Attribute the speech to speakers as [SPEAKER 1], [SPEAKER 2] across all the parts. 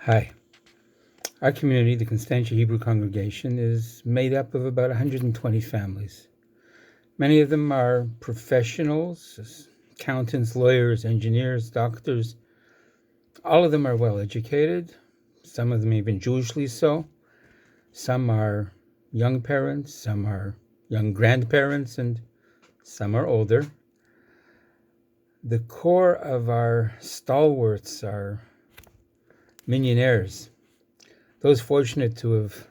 [SPEAKER 1] Hi. Our community, the Constantia Hebrew Congregation, is made up of about 120 families. Many of them are professionals, accountants, lawyers, engineers, doctors. All of them are well educated, some of them even Jewishly so. Some are young parents, some are young grandparents, and some are older. The core of our stalwarts are millionaires, those fortunate to have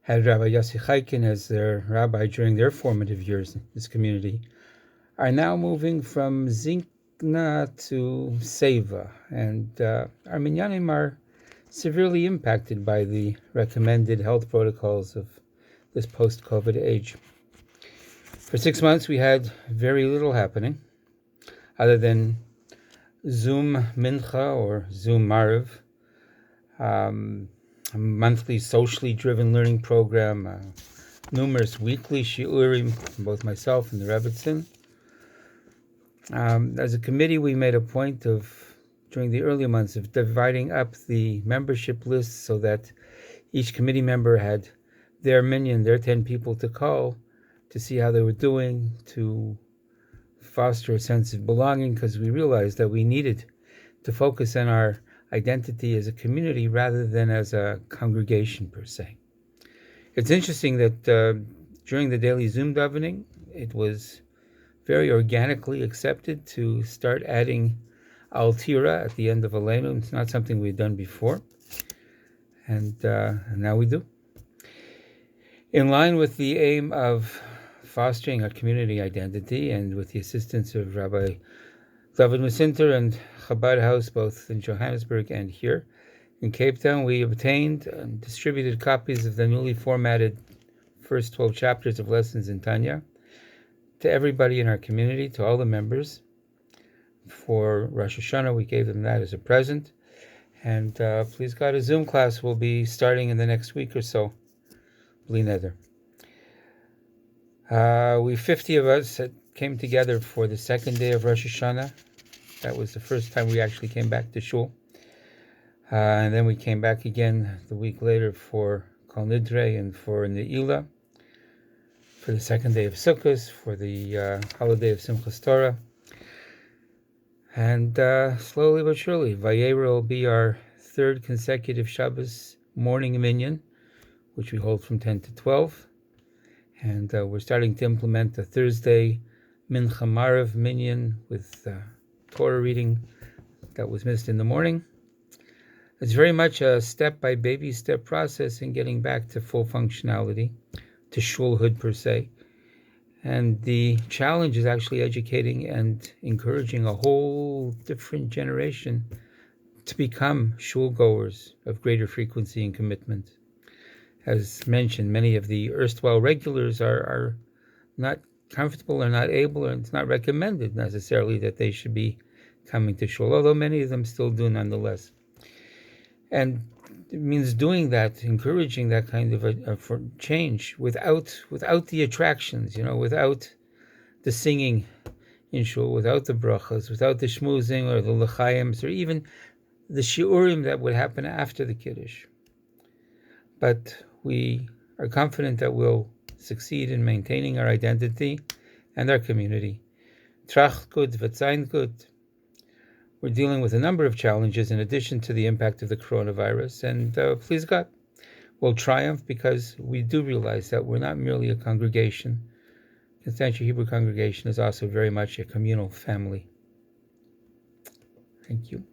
[SPEAKER 1] had Rabbi Yossi Chaikin as their rabbi during their formative years in this community, are now moving from Zinkna to Seva, and our minyanim are severely impacted by the recommended health protocols of this post-COVID age. For 6 months, we had very little happening, other than Zoom Mincha or Zoom Mariv, a monthly socially driven learning program, numerous weekly shiurim from both myself and the Rebbitzin. As a committee, we made a point of, during the early months, of dividing up the membership list so that each committee member had their minyan, their 10 people to call to see how they were doing, to foster a sense of belonging, because we realized that we needed to focus on our identity as a community rather than as a congregation per se. It's interesting that during the daily Zoom davening, it was very organically accepted to start adding Al Tira at the end of Aleinu. It's not something we've done before, and now we do. In line with the aim of fostering a community identity, and with the assistance of Rabbi David Musinter and Chabad House, both in Johannesburg and here in Cape Town, we obtained and distributed copies of the newly formatted first 12 chapters of Lessons in Tanya to everybody in our community, to all the members. For Rosh Hashanah, we gave them that as a present. And please God, a Zoom class will be starting in the next week or so. Bli neder. We 50 of us came together for the second day of Rosh Hashanah. That was the first time we actually came back to shul. And then we came back again the week later for Kol Nidre and for Ne'ilah, for the second day of Sukkot, for the holiday of Simchas Torah. And slowly but surely, Vayera will be our third consecutive Shabbos morning minyan, which we hold from 10 to 12. And we're starting to implement a Thursday Mincha Mariv minyan with Torah reading that was missed in the morning. It's very much a step-by-baby step process in getting back to full functionality, to shulhood per se. And the challenge is actually educating and encouraging a whole different generation to become shul goers of greater frequency and commitment. As mentioned, many of the erstwhile regulars are not comfortable or not able, or it's not recommended necessarily that they should be coming to shul, although many of them still do nonetheless. And it means doing that, encouraging that kind of a change without the attractions, without the singing in shul, without the brachas, without the shmuzing or the l'chaims, or even the shiurim that would happen after the kiddush. But we are confident that we'll succeed in maintaining our identity and our community. Tracht gut, v'tzayin gut. We're dealing with a number of challenges in addition to the impact of the coronavirus, and please God, we'll triumph, because we do realize that we're not merely a congregation. Constantia Hebrew Congregation is also very much a communal family. Thank you.